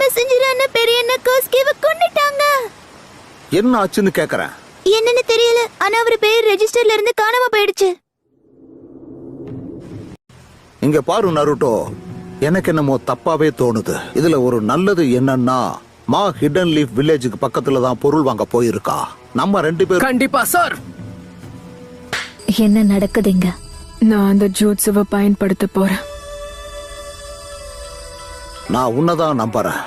மெசஞ்சரான பெரியண்ண கோஸ்கேவ கொன்னுட்டாங்க. என்ன ஆச்சுன்னு கேக்குறேன். என்னன்னு தெரியல, ஆனா அவர் பேர் ரெஜிஸ்டர்ல இருந்து காணாம போயிடுச்சு. இங்க பாரு நருட்டோ, எனக்கு என்னமோ தப்பாவே தோணுது. இதுல ஒரு நல்லது என்னன்னா, மா ஹிடன் லீஃப் வில்லேஜுக்கு பக்கத்துல தான் பொருள் வாங்க போயிருக்கா. நம்ம 2 பேரும் கண்டிப்பா சார். என்ன நடக்குதுங்க? நான் அந்த ஜூட்ஸுவை பயன்படுத்த போறேன். நான் உன்னதான் நம்புறேன்.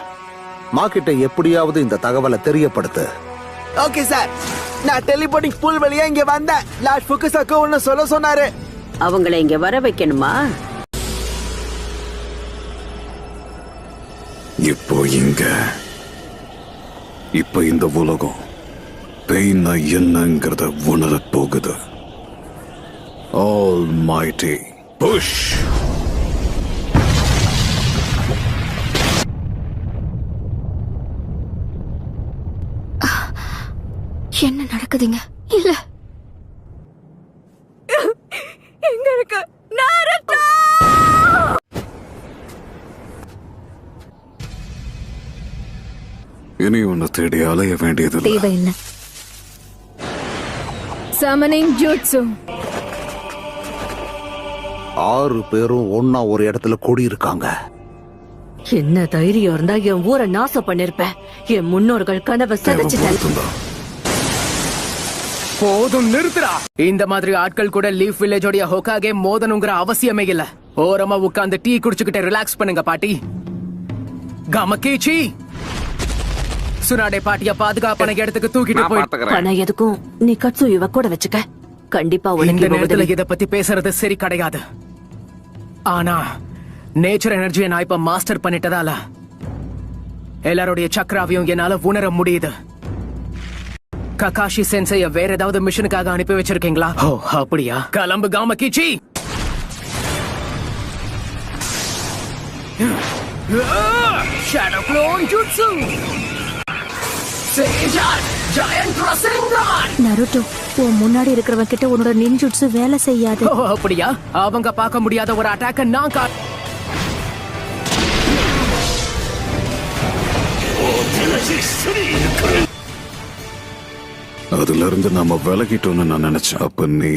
மா கிட்ட எப்படியாவது இந்த தகவலை தெரியப்படுத்து. ஓகே சார், நான் டெலிபோனிக் புல் வழியா இங்க வந்தேன். லார்ட் ஃபுகுசாக்கு ஒன்னு சொல்ல சொன்னாரு. அவங்களை இங்க வர வைக்கணுமா? இப்போ இந்த உலகம் பெயின்னா என்னங்கிறத உணர போகுது. Almighty push. என்ன நடக்குதுங்க? இல்ல எங்க இருக்கு நாருட்டோ? இனி உன்னை தேடி அலைய வேண்டியது தேவையில்லை. சமனிங் ஜூட்ஸு. 6 பேரும் ஒன்னா ஒரு இடத்துல கூடி இருக்காங்க. என்ன தைரியம் இருந்தா என் ஊரை நாசம் பண்ணிருப்பேன். என் முன்னோர்கள் கனவை சிதைச்சிட்டாங்க. போதும், நிறுத்துறா. இந்த மாதிரி ஆட்கள் கூட லீஃப் வில்லேஜோட ஹோகாகே மோதனுங்கிற அவசியமே இல்ல. ஓரமா உட்கார்ந்து டீ குடிச்சுக்கிட்டு ரிலாக்ஸ் பண்ணுங்க பாட்டி. கமக்கீச்சி சுனாடே பாட்டிய பாதுகாப்பான இடத்துக்கு தூக்கிட்டு போய் பணம் எதுக்கும் நீ கட்சு இவ கூட வச்சுக்க. கண்டிப்பா இந்த நேரத்துல இத பத்தி பேசுறது சரி கிடையாது. ஆனா நேச்சர் எனர்ஜியை நான் இப்ப மாஸ்டர் பண்ணிட்டதால எல்லாருடைய சக்கராவையும் என்னால உணர முடியுது. ககாஷி சென்சைய வேற ஏதாவது மிஷனுக்காக அனுப்பி வச்சிருக்கீங்களா? ஓ அப்படியா? கிளம்பு காமக்கீச்சி. Shadow clone jutsu. நருட்டோ, உன் முன்னாடி இருக்கிறவங்க கிட்ட உன்னோட நின்ஜுட்ஸு வேலை செய்யாது. ஓ அப்படியா? அவங்க பார்க்க முடியாத ஒரு அட்டாக்க நான் அதுல இருந்து நாம விலகிட்டோம்னு நான் நினைச்சேன். அப்ப நீ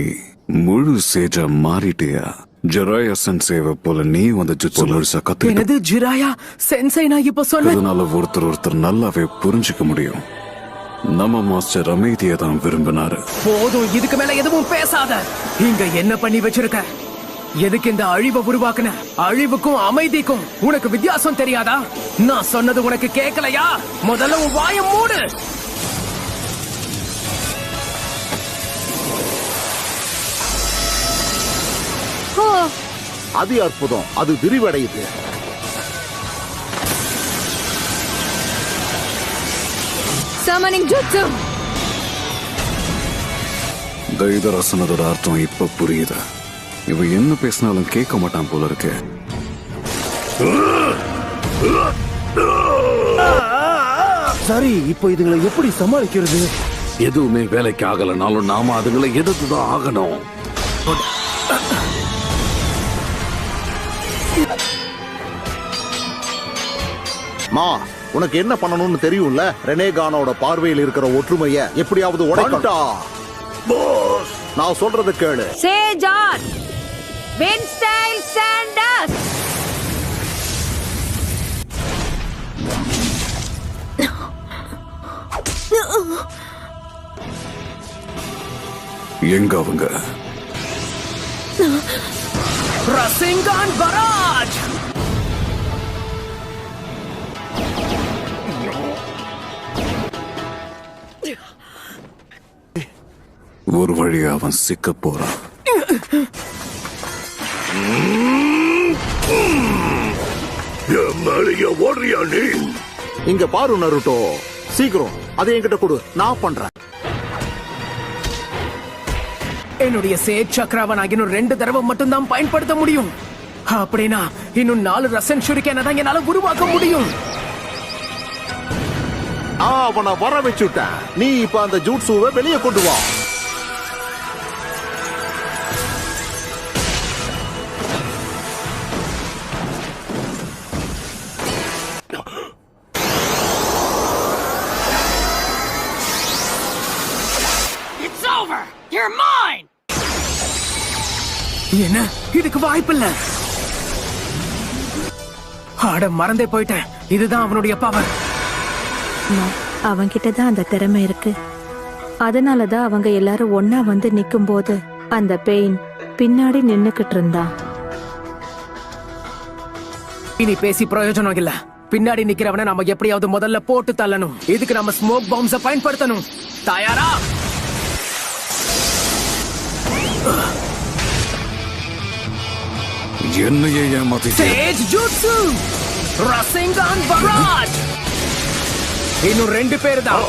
முழு சேஜா மாறிட்டியா? ஜிராயா சென்சேவை போல நீ வந்து ஜுட்சு முழுசா கத்து. என்னது ஜிராயா சென்சை? நான் இப்ப சொன்ன அதனால ஒருத்தர் நல்லாவே புரிஞ்சுக்க முடியும். நம்ம மாஸ்டர் அமைதியை தான் விரும்பினாரு. போதும், இதுக்கு மேல எதுவும் பேசாத. இங்க என்ன பண்ணி வச்சிருக்க? எதுக்கு இந்த அழிவை உருவாக்குன? அழிவுக்கும் அமைதிக்கும் உனக்கு வித்தியாசம் தெரியாதா? நான் சொன்னது உனக்கு கேட்கலையா? முதல்ல உன் வாயை மூடு. அது அற்புதம், அது விரிவடையுது. சமனிங் ஜூட்ஸு. தைதரசனதோட அர்த்தம் இப்ப புரியுது. இவ என்ன பேசினாலும் கேட்க மாட்டான் போல இருக்கு. சரி, இப்போ இதுங்களை எப்படி சமாளிக்கிறது? எதுவுமே வேலைக்கு ஆகலனாலும் நாம அதுங்களை எதிர்த்துதான் ஆகணும். மா, உனக்கு என்ன பண்ணணும்னு தெரியும்ல. ரெனேகானோட பார்வையில் இருக்கிற ஒற்றுமையை எப்படியாவது உடைக்கட்டா. நான் சொல்றது கேளு. சேஜான் வின்ஸ்டைல் சாண்டர்ஸ். எங்க அவங்க? ரசிங்கான் பராஜ். ஒரு வழியா அவன் சிக்க போறான். ஓடுறியா நீ? இங்க பாரு நருட்டோ, சீக்கிரம் அதை என்கிட்ட கொடு, நான் பண்றேன். என்னுடைய சேட் சக்கராவை நான் இன்னும் 2 தடவை மட்டும் தான் பயன்படுத்த முடியும். அப்படின்னா இன்னும் 4 ரசன் ஷுரிக்கேனை தான் என்னால உருவாக்க முடியும். அவனை வர வச்சுட்டேன். நீ இப்ப அந்த ஜூட்ஸுவை வெளியே கொண்டு வா. என்ன இதுக்கு வாய்ப்பில்ல. ஆட மறந்தே போயிட்டேன். இதுதான் அவனுடைய பவர். அவன்கிட்ட தான் அந்த திறமை இருக்கு. அதனாலதான் அவங்க எல்லாரும் ஒன்னா வந்து நிக்கும் போது அந்த பெயின் பின்னாடி நின்னுக்கிட்டு இருந்தான். இனி பேசி பிரயோஜனம் இல்ல. பின்னாடி நிக்கிறவன நாம எப்படியாவது முதல்ல போட்டு தள்ளணும். இதுக்கு நம்ம ஸ்மோக் பாம்ஸ பயன்படுத்தணும். தயாரா? என்னையே ஏமாத்தி சேஜ் ஜூட்சு ரசிங்கான் பராஜ். இன்னும் 2 பேர் தான்.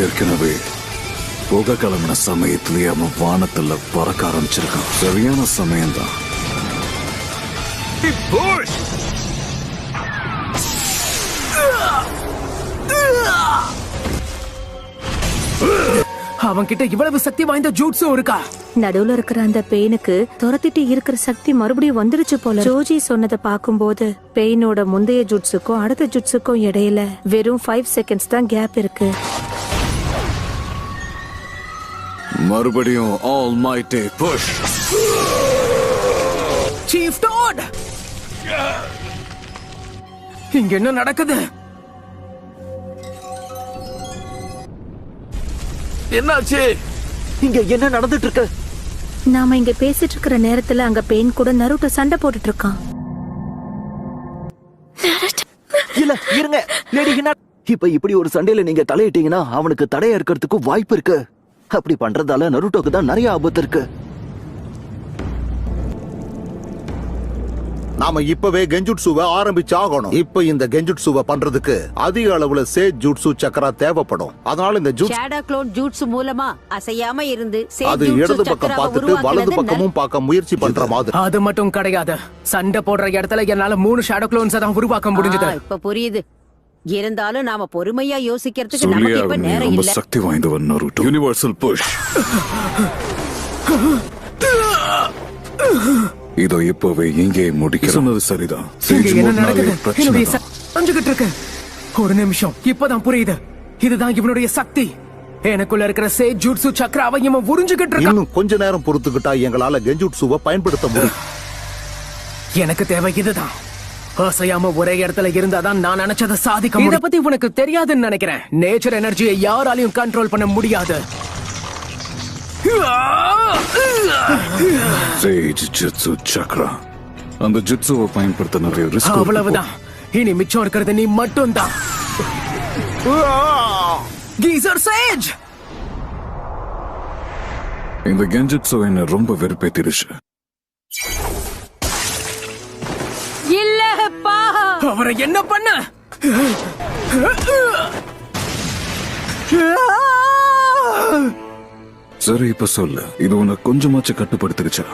ஏற்கனவே புகை கிளம்பின சமயத்திலேயே அவன் வானத்துல பறக்க ஆரம்பிச்சிருக்கான். சரியான சமயம்தான். அவன் கிட்ட இவ்வளவு சக்தி வாய்ந்த ஜூட்ஸும் இருக்கா? நடுவுல இருக்கிற அந்த பெயினுக்கு துரத்திட்டு இருக்கிற சக்தி மறுபடியும் வந்துருச்சு போல. ஜோஜி சொன்னதை பார்க்கும்போது பெயினோட முந்தைய ஜுட்ஸுக்கும் அடுத்த ஜுட்ஸுக்கும் இடையில வெறும் 5 செகண்ட்ஸ் தான் கேப் இருக்கு. மறுபடியும் ஆல்மைட்டி புஷ். சீஃப் டோட், இங்க என்ன நடக்குது? என்னாச்சு? இங்க என்ன நடந்துட்டு இருக்கு? நாம இங்க பேசிட்டு இருக்கிற நேரத்துல அங்க பெயின் கூட நருட்டோ சண்டை போட்டுட்டு இருக்கான். இல்ல இருங்க லேடி ஹினா, இப்ப இப்படி ஒரு சண்டையில நீங்க தலையிட்டீங்கன்னா அவனுக்கு தடையா இருக்கிறதுக்கு வாய்ப்பு இருக்கு. அப்படி பண்றதால நருட்டோக்கு தான் நிறைய ஆபத்து இருக்கு. நாம இப்பவே கெஞ்சுட்சுவை ஆரம்பிச்சாகணும். இப்ப இந்த கெஞ்சுட்சுவை பண்றதுக்கு அதிக அளவுல சேஜ் ஜூட்சு சக்கரா தேவைப்படும். அதனால இந்த ஜூட்ஸ் ஷேடோ க்ளோன் ஜூட்சு மூலமா அசையாம இருந்து அது இடது பக்கம் பார்த்துட்டு வலது பக்கமும் பார்க்க முயற்சி பண்ற மாதிரி. அது மட்டும் கிடையாது. சண்டை போடுற இடத்துல என்னால 3 ஷேடோ க்ளோன்ஸ் தான் உருவாக்க முடிஞ்சது. இப்ப புரியுது. இருந்தாலும் நாம பொறுமையா யோசிக்கிறதுக்கு நமக்கு சொல்லியே இப்ப அவன் நேரம் ரொம்ப இல்ல. சக்தி வாய்ந்தவன் நருட்டோ. Universal push. இதோ இப்பவே இங்கே முடிக்க சொன்னது சரிதான். இங்க என்ன நடக்குது? பிரச்சனை என்னுடைய தான். சஞ்சுகிட்டு இருக்கு. ஒரு நிமிஷம், இப்பதான் புரியுது. இதுதான் இவனுடைய சக்தி. எனக்குள்ள இருக்கிற சேஜ் ஜூட்சு சக்கராவை இவன் உறிஞ்சுகிட்டு இருக்கான். இன்னும் கொஞ்ச நேரம் பொறுத்துக்கிட்டா எங்களால கெஞ்சுட்சுவை பயன்படுத்த முடியும். எனக்கு தேவை இதுதான். அசையாம ஒரே இடத்துல இருந்தாதான் நான் நினைச்சதை சாதிக்க முடியும். இத பத்தி உனக்கு தெரியாதுன்னு நினைக்கிறேன். நேச்சர் எனர்ஜியை யாராலையும் கண்ட்ரோல் பண்ண முடியாது. Sage jutsu Chakra. அந்த ஜுட்சுவை பயன்படுத்த நிறைய ரிஸ்க். அவ்வளவுதான். இனி மிச்சம் இருக்கிறது நீ மட்டும்தான். Geyser Sage. இந்த கெஞ்சுட்சு என்ன ரொம்ப வெறுப்பேத்திருச்சு. இல்லப்பா, அவரை என்ன பண்ண? சரி இப்ப சொல்லு, இது உனக்கு கொஞ்சமாச்சு கட்டுப்படுத்திருச்சா?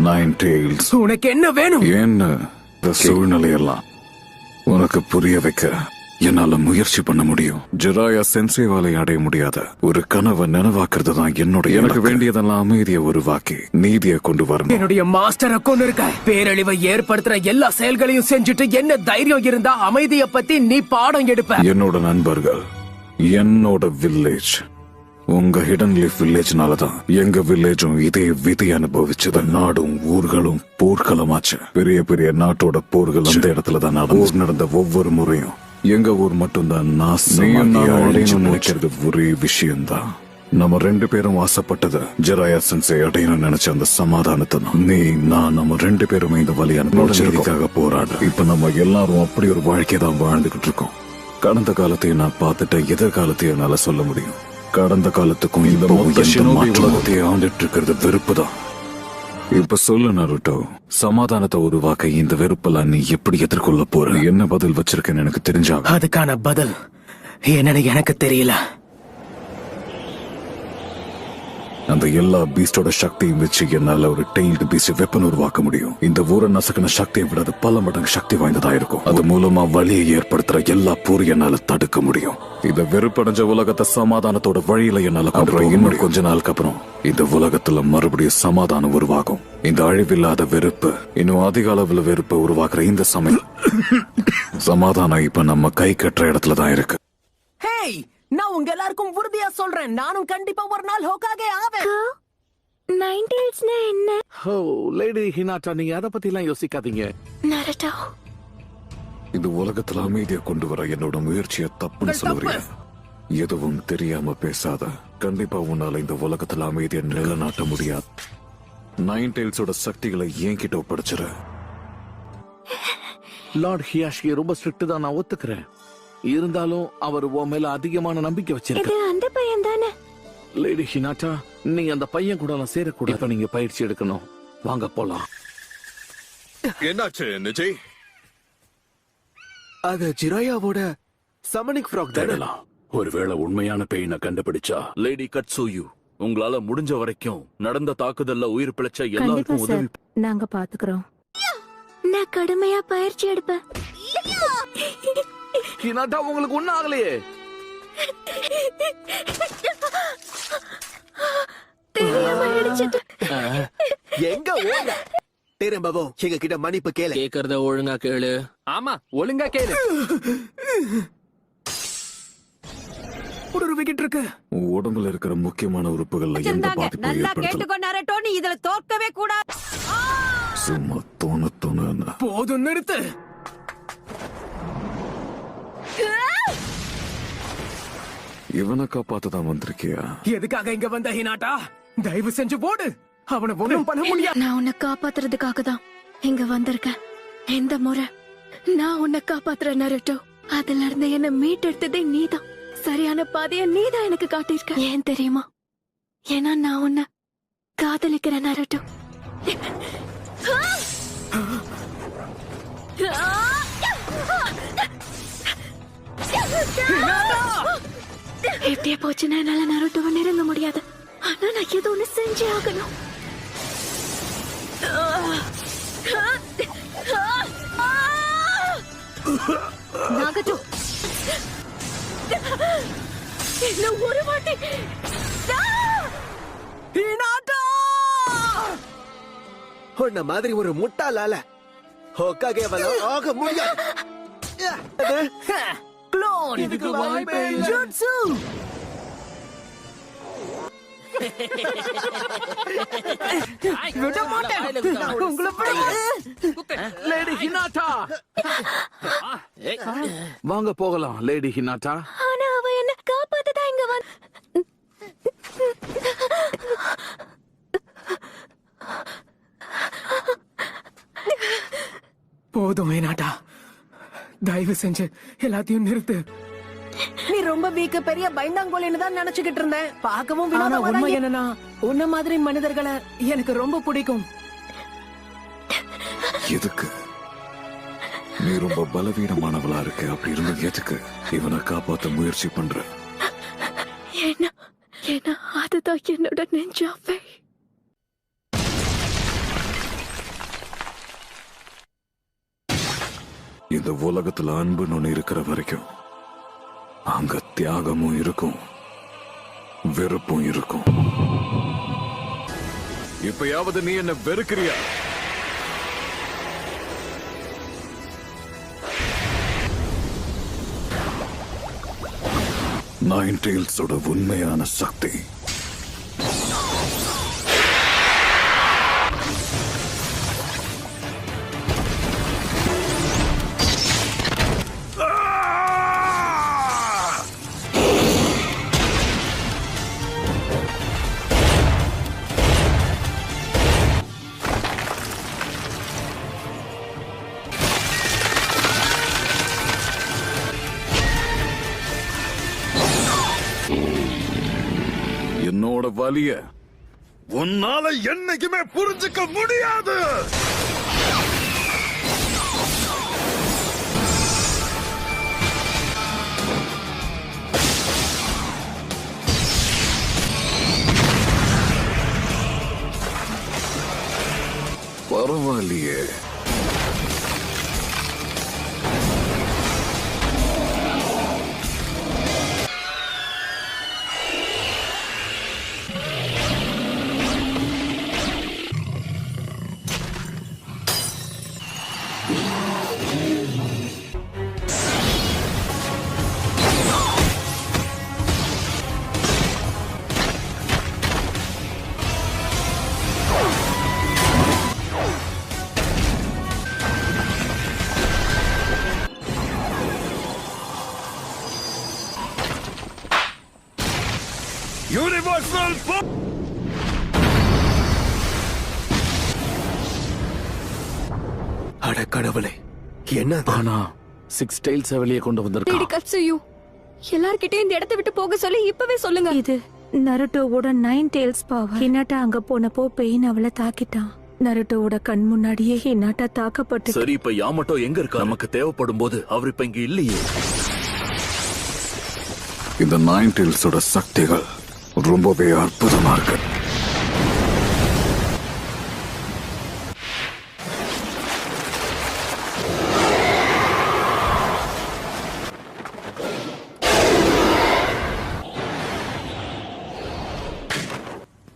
9 டெய்ல்ஸ், உனக்கு என்ன வேணும்? என்ன இந்த சூழ்நிலையெல்லாம் உனக்கு புரிய வைக்க என்னால முயற்சி பண்ண முடியும். ஜெராயா சென்சேவாலை அடைய முடியாத ஒரு கனவை நினைவாக்குறது தான் என்னுடைய. எனக்கு வேண்டியதெல்லாம் அமைதியை உருவாக்கி நீதியை கொண்டு வரணும். என்னுடைய மாஸ்டரை கொண்டு இருக்க. பேரழிவை ஏற்படுத்துற எல்லா செயல்களையும் செஞ்சுட்டு என்ன தைரியம் இருந்தா அமைதியை பத்தி நீ பாடம் எடுப்ப? என்னோட நண்பர்கள், என்னோட வில்லேஜ், உங்க ஹிடன் லீஃப் வில்லேஜ்னாலதான் எங்க வில்லேஜும் இதே விதி அனுபவிச்சது. நாடும் ஊர்களும் போர்க்களமாச்சு. பெரிய பெரிய நாட்டோட போர்கள் அந்த இடத்துலதான் நடந்த ஒவ்வொரு முறையும் எங்க ஊர் மட்டும்தான் நினைக்கிறது ஒரே விஷயம்தான். நம்ம 2 பேரும் ஆசைப்பட்டது ஜெராயா சென்சே அடையணும்னு நினைச்ச அந்த சமாதானத்தை தான். நீ நான் நம்ம 2 பேருமே இந்த வழி அனுபவிச்சதுக்காக போராடு. இப்ப நம்ம எல்லாரும் அப்படி ஒரு வாழ்க்கையை தான் வாழ்ந்துகிட்டு இருக்கோம். கடந்த காலத்தையும் நான் பார்த்துட்ட, எதிர்காலத்தையும் என்னால சொல்ல முடியும். கடந்த காலத்துக்கும் இந்த உலகத்தை ஆண்டுட்டு இருக்கிறது வெறுப்பு தான். இப்ப சொல்லு நருட்டோ, சமாதானத்தை உருவாக்க இந்த வெறுப்பெல்லாம் நீ எப்படி எதிர்கொள்ள போற? என்ன பதில் வச்சிருக்கேன்னு எனக்கு தெரிஞ்சாங்க. அதுக்கான பதில் என்னன்னு எனக்கு தெரியல. அந்த எல்லா பீஸ்டோட சக்தியும் வச்சு என்னால ஒரு டெய்ல்டு பீஸ்ட் வெப்பன் உருவாக்க முடியும். இந்த ஊரை நசுக்கின சக்தியை விட அது பல மடங்கு சக்தி வாய்ந்ததா இருக்கும். அது மூலமா வழியை ஏற்படுத்துற எல்லா போர் என்னால தடுக்க முடியும். இந்த வெறுப்படைஞ்ச உலகத்தை சமாதானத்தோட வழியில என்னால இன்னும் கொஞ்ச நாளுக்கு அப்புறம் இந்த உலகத்துல மறுபடியும் சமாதானம் உருவாகும். இந்த அழிவில்லாத வெறுப்பு, இன்னும் அதிக அளவுல வெறுப்பை உருவாக்குற இந்த சமயம் சமாதானம் இப்ப நம்ம கை கட்டுற இடத்துலதான் இருக்கு. ஹேய், நான் உங்க எல்லாருக்கும் உறுதியா சொல்றேன், நானும் கண்டிப்பா ஒரு நாள் ஹோக்காகே ஆவேன். நைன்டேல்ஸ்னா என்ன? ஓ லேடி ஹினாட்டா, நீங்க அத பத்தி எல்லாம் யோசிக்காதீங்க. நருட்டோ, இந்த உலகத்துல அமைதியை கொண்டு வர என்னோட முயற்சியை தப்புன்னு உங்கள் தப்பு. சொல்றீங்க. எதுவும் தெரியாம பேசாத. கண்டிப்பா உன்னால இந்த உலகத்துல அமைதியை நிலைநாட்ட முடியாது. நைன் டெயில்ஸோட சக்திகளை என்கிட்ட ஒப்படைச்சிரு. லார்ட் ஹியாஷி ரொம்ப ஸ்ட்ரிக்ட் தான், நான் ஒத்துக்கிறேன். இருந்தாலும் அவர் உன் மேல அதிகமான நம்பிக்கை வச்சிருக்க. அந்த பையன் தானே? லேடி ஹினாட்டா, நீங்க அந்த பையன் கூட எல்லாம் சேரக்கூடாது. இப்ப நீங்க பயிற்சி எடுக்கணும். வாங்க போலாம். என்னாச்சு நிஜய்? அது ஜிராயாவோட சமனிக் ஃப்ராக் தானே? தேடலாம். ஒருவேளை உண்மையான பெயினை கண்டுபிடிச்சா. லேடி கட்சூயு, உங்களால முடிஞ்ச வரைக்கும் நடந்த தாக்குதல்ல உயிர் பிழைச்ச கண்டிப்பா எல்லாருக்கும் சார், உதவி. நாங்க பாத்துக்கிறோம். நான் கடுமையா பயிற்சி எடுப்பேன். ஹினாட்டா, உங்களுக்கு ஒண்ணும் ஆகலையே. எங்க ஓட திரும்பவும் எங்க கிட்ட மன்னிப்பு கேளு. கேக்குறத ஒழுங்கா கேளு. ஆமா, ஒழுங்கா கேளு. ஒரு விக்கெட் இருக்கு. உன் உடம்புல இருக்கிற முக்கியமான உறுப்புகள்ல எந்த இருந்தாங்க. பாதிப்பும் நல்லா ஏற்படுத்தல. கேட்டுக்கோ நரட்டோ, நீ இதுல தோற்கவே கூடாது. சும்மா தோணு. போதும், நிறுத்து. இவனை காப்பாத்ததான் வந்திருக்கியா? எதுக்காக இங்க வந்த ஹினாட்டா? தயவு செஞ்சு போடு. அவனை ஒண்ணும் பண்ண முடியாது. நான் உன்னை காப்பாத்துறதுக்காக தான் இங்க வந்திருக்கேன். இந்த முறை நான் உன்னை காப்பாத்துறேன் நருட்டோ. அதுல இருந்து என்ன மீட்டெடுத்ததே நீதான். சரியான பாதைய நீதான் எனக்கு காட்டியிருக்க. ஏன் தெரியுமா? ஏன்னா நான் உன்னை காதலிக்கிறேன் நருட்டோ. இப்படியே போச்சுன்னா என்னால நருட்டோவை நெருங்க முடியாது. ஆனா நான் ஏதோ ஒண்ணு செஞ்சே ஆகணும். நாகட்டோ, இன்னும் ஒரு வாட்டி. ஹினாட்டா! உன்ன மாதிரி ஒரு முட்டாளால ஹோக்காகேவால ஆக முடியாது. க்ளோன். இதுக்கு வாய்ப்பே இல்ல. ஜுட்சு. விட மாட்டேன். உங்களை லேடி ஹினாட்டா, வாங்க போகலாம். லேடி ஹினாட்டா, ஆனா அவ என்ன காப்பாத்ததான் இங்க வந்து. போதும் ஹினாட்டா, தயவு செஞ்சு எல்லாத்தையும் நிறுத்து. நீ ரொம்ப வீக்க, பெரிய பைண்டாங்கோலின்னு தான் நினைச்சுக்கிட்டு இருந்தேன். பார்க்கவும் ஆனா வினோதமா உண்மை தான் என்னன்னா, உன்ன மாதிரி மனிதர்களை எனக்கு ரொம்ப பிடிக்கும். எதுக்கு? நீ ரொம்ப பலவீனமானவளா இருக்க. அப்படி இருந்து எதுக்கு இவனை காப்பாத்த முயற்சி பண்ற? ஏன்னா அதுதான் என்னோட நெஞ்சாவே. இந்த உலகத்துல அன்புன்னு ஒண்ணு இருக்கிற வரைக்கும் அங்க தியாகமும் இருக்கும், வெறுப்பும் இருக்கும். இப்பயாவது நீ என்ன வெறுக்கிறியா? நைன் டெயில்ஸோட உண்மையான சக்தி என்னோட வலிய உன்னால என்னைக்குமே புரிஞ்சுக்க முடியாது. பரவாயில்லையே, அட கடவுளே, என்ன ஆனா 6 டைல்ஸ வெளியே கொண்டு லேடி வந்திருக்கான். கட்சுயு எல்லார்கிட்டயும் இந்த இடத்தை விட்டு போக சொல்லி இப்பவே சொல்லுங்க. இது நருட்டோவோட 9 டெய்ல்ஸ் பவர். ஹினாட்டா அங்க போனப்போ பெயின் அவளை தாக்கிட்டான். நருட்டோவோட கண் முன்னாடியே ஹினாட்டா தாக்கப்பட்டு. சரி, இப்ப யாமட்டோ எங்க இருக்கா? நமக்கு தேவைப்படும் போது அவர் இப்ப இங்க இல்லையே. இந்த 9 டெய்ல்ஸோட சக்திகள் ரொம்பவே அற்புதமா இருக்கு.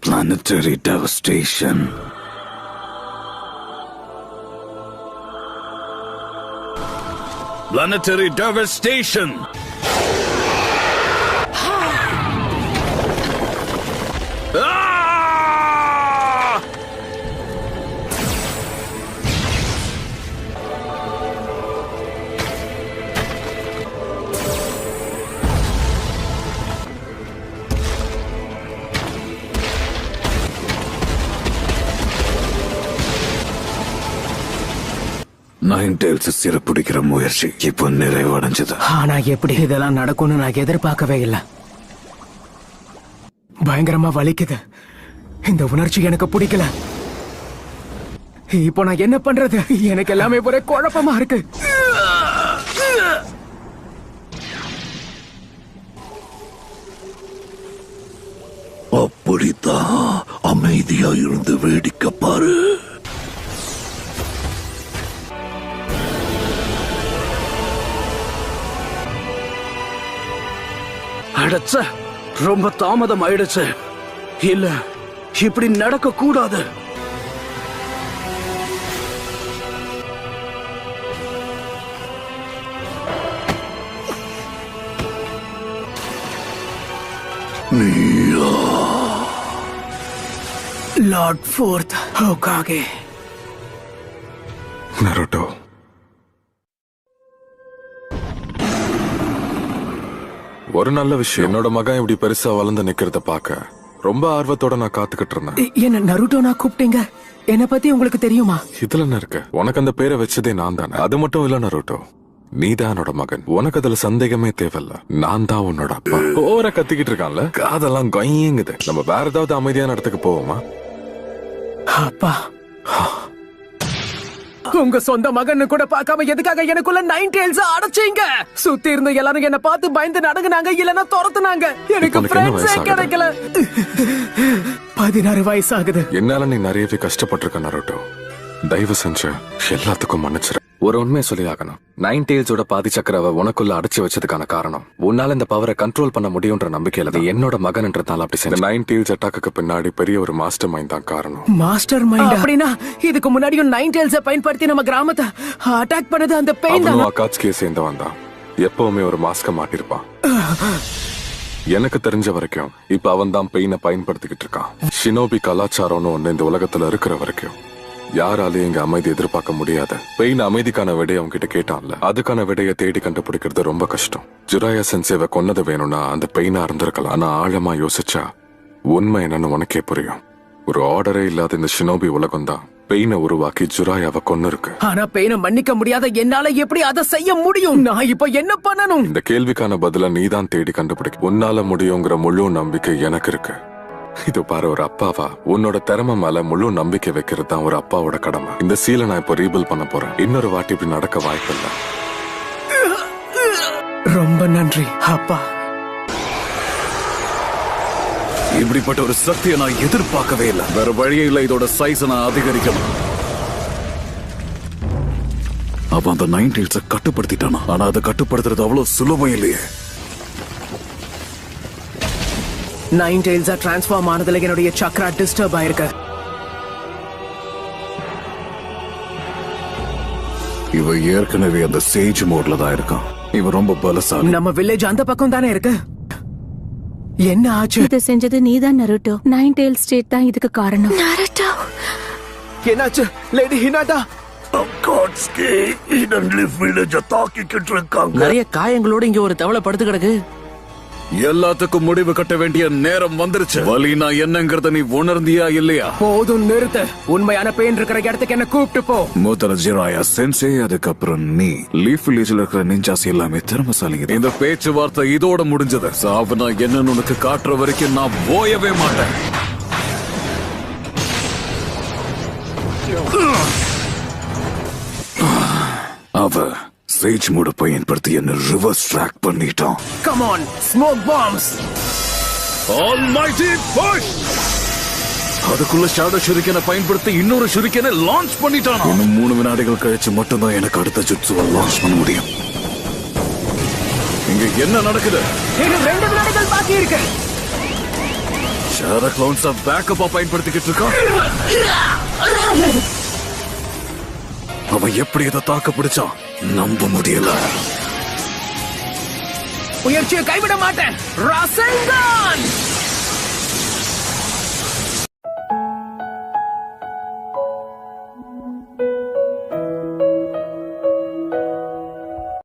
Planetary devastation. Planetary devastation. Nine tails சிறப்பிடிக்கிற முயற்சி இப்போ நிறைவடைஞ்சது. ஆனா எப்படி இதெல்லாம் நடக்கும்னு நான் எதிர்பார்க்கவே இல்லை. பயங்கரமா வலிக்குது. இந்த உணர்ச்சி எனக்கு பிடிக்கல. இப்போ நான் என்ன பண்றது? எனக்கு எல்லாமே ஒரே குழப்பமா இருக்கு. அப்படித்தான் அமைதியா இருந்து வேடிக்கை பாரு. அடச்ச, ரொம்ப தாமதம் ஆயிடுச்சு. இல்ல, இப்படி நடக்க கூடாது. Lord fourth ஹோகாகே. நருட்டோ, ஒரு நல்ல விஷயம். என்னோட மகன் இப்படி பெருசா வளர்ந்து நிக்கிறத பாக்க ரொம்ப ஆர்வத்தோட நான் காத்துக்கிட்டு இருந்தேன். என்ன நருட்டோ நான் கூப்பிட்டீங்க? என்ன பத்தி உங்களுக்கு தெரியுமா? இதுல என்ன இருக்கு? உனக்கு அந்த பேரை வச்சதே நான் தானே. அது மட்டும் இல்ல நருட்டோ, நீதான் என்னோட மகன். உனக்கு அதுல சந்தேகமே தேவையில்ல. நான் தான் உன்னோட அப்பா. ஓர கத்திக்கிட்டு இருக்கான்ல, காதெல்லாம் கொய்யுங்குது. நம்ம வேற ஏதாவது அமைதியான இடத்துக்கு போவோமா? அப்பா, உங்க சொந்த மகன் கூட பார்க்காம எதுக்காக எனக்குள்ள 9 டெய்ல்ஸ் அடைச்சீங்க? சுத்தி இருந்த எல்லாரும் என்ன பார்த்து பயந்து நடுங்குனாங்க, இல்லனா துரத்துனாங்க. எனக்கு ஃப்ரெண்ட்ஸே கிடைக்கல. 16 வயசு ஆகுது. என்னால நீ நிறையவே கஷ்டப்பட்டிருக்க நருட்டோ. தயவு செஞ்சு எல்லாத்துக்கும் மன்னிச்சிரு. ஒரு உண்மையை சொல்லி ஆகணும். 9 டெய்ல்ஸோட பாதி சக்கரவை உனக்குள்ள அடைச்சு வச்சதுக்கான காரணம், உன்னால இந்த பவரை கண்ட்ரோல் பண்ண முடியும்ன்ற நம்பிக்கையில தான். என்னோட மகன்ன்றதால அப்படி செஞ்ச 9 டெய்ல்ஸ் அட்டாக்கு பின்னாடி பெரிய ஒரு மாஸ்டர் மைண்ட் தான் காரணம். மாஸ்டர் மைண்ட் அப்படின்னா இதுக்கு முன்னாடியும் 9 டெய்ல்ஸை பயன்படுத்தி நம்ம கிராமத்தை அட்டாக் பண்ணது அந்த பெயின் தான். அவனும் அகாட்ஸ்கியை சேர்ந்தவன் தான். எப்பவுமே ஒரு மாஸ்க மாட்டிருப்பான். எனக்கு தெரிஞ்ச வரைக்கும் இப்ப அவன் தான் பெயினை பயன்படுத்திக்கிட்டு இருக்கான். ஷினோபி கலாச்சாரம்னு ஒண்ணு இந்த உலகத்துல இருக்கிற வரைக்கும் யாராலையும் இங்க அமைதி எதிர்பார்க்க முடியாது. பெயின் அமைதிக்கான விடையை அவங்க கிட்ட கேட்டான்ல, அதுக்கான விடையை தேடி கண்டுபிடிக்கிறது ரொம்ப கஷ்டம். ஜுராயா சென்சேவை கொன்னது வேணும்னா அந்த பெயினா இருந்திருக்கலாம். ஆனா ஆழமா யோசிச்சா உண்மை என்னன்னு உனக்கே புரியும். ஒரு ஆர்டரே இல்லாத இந்த ஷினோபி உலகம் தான் பெயினை உருவாக்கி ஜுராயாவை கொன்னு இருக்கு. ஆனா பெயினை மன்னிக்க முடியாத என்னால எப்படி அதை செய்ய முடியும்? நான் இப்ப என்ன பண்ணணும்? இந்த கேள்விக்கான பதில நீதான் தேடி கண்டுபிடிக்க. உன்னால முடியுங்கிற முழு நம்பிக்கை எனக்கு இருக்கு. இது பாரு, ஒரு அப்பாவா உன்னோட திறமை மேல முழு நம்பிக்கை வைக்கிறது தான் ஒரு அப்பாவோட கடமை. இந்த சீலை நான் இப்ப ரீபில் பண்ண போறேன். இன்னொரு வாட்டி இப்படி நடக்க வாய்ப்பு இல்ல. ரொம்ப நன்றி அப்பா. இப்படிப்பட்ட ஒரு சக்தியை நான் எதிர்பார்க்கவே இல்லை. வேற வழியே இல்லை, இதோட சைஸ் நான் அதிகரிக்கணும். அவன் அந்த 9 டெய்ல்ஸை கட்டுப்படுத்திட்டானா? ஆனா அதை கட்டுப்படுத்துறது அவ்வளவு சுலபம் இல்லையே. 9 டெய்ல்ஸா டிரான்ஸ்ஃபார்ம் ஆனதுல என்னுடைய சக்ரா டிஸ்டர்ப் ஆயிருக்கு. இவ ஏற்கனவே அந்த சேஜ் மோட்ல தான் இருக்கான். இவன் ரொம்ப பலசாலி. நம்ம வில்லேஜ் அந்த பக்கம் தானே இருக்கு. என்ன ஆச்சு? இதை செஞ்சது நீதான் நருட்டோ. 9 டெய்ல்ஸ் ஸ்டேட் தான் இதுக்கு காரணம். நருட்டோ, என்னாச்சு லேடி ஹினாட்டா? அகாட்ஸ்கி ஹிடன் லிஃப் வில்லேஜை தாக்கிக்கிட்டு இருக்காங்க. நிறைய காயங்களோட இங்க ஒரு தவளை படுத்து கிடக்கு. எல்லாத்துக்கும் முடிவு கட்ட வேண்டிய நேரம் வந்துருச்சு. வலினா என்னங்கறத நீ உணர்ந்தியா இல்லையா? போதும் நிறுத்து. உண்மையான பெயின் இருக்கிற இடத்துக்கு என்ன கூப்பிட்டு போ. முதல்ல ஜிராயா சென்சே, அதுக்கப்புறம் நீ. லீஃப் வில்லேஜ்ல இருக்கிற நிஞ்சாஸ் எல்லாமே திறமசாலிங்க. இந்த பேச்சுவார்த்தை இதோட முடிஞ்சது. சாவுனா என்னன்னு உனக்கு காட்டுற வரைக்கும் நான் போயவே மாட்டேன். அவ சேஜ் மூட பயன்படுத்தி என்ன ரிவர்ஸ் ட்ராக் பண்ணிட்டான். Come on, smoke bombs. Almighty push. அதுக்குள்ள ஷேடோ ஷூரிகனை பயன்படுத்தி இன்னொரு ஷூரிகனை லான்ச் பண்ணிட்டான். இன்னும் 3 வினாடிகள் கழிச்சு மட்டும்தான் எனக்கு அடுத்த ஜுட்சுவை லான்ச் பண்ண முடியும். இங்க என்ன நடக்குது? இன்னும் 2 வினாடிகள் பாக்கி இருக்கு. ஷேடோ கிளவுன்ஸ பேக்கப்பா பயன்படுத்திக்கிட்டு இருக்கான். அவன் எப்படி இதை தாக்க பிடிச்சான்? நம்ப முடியல. முயற்சியை கைவிட மாட்டேன். ராசன்கான்.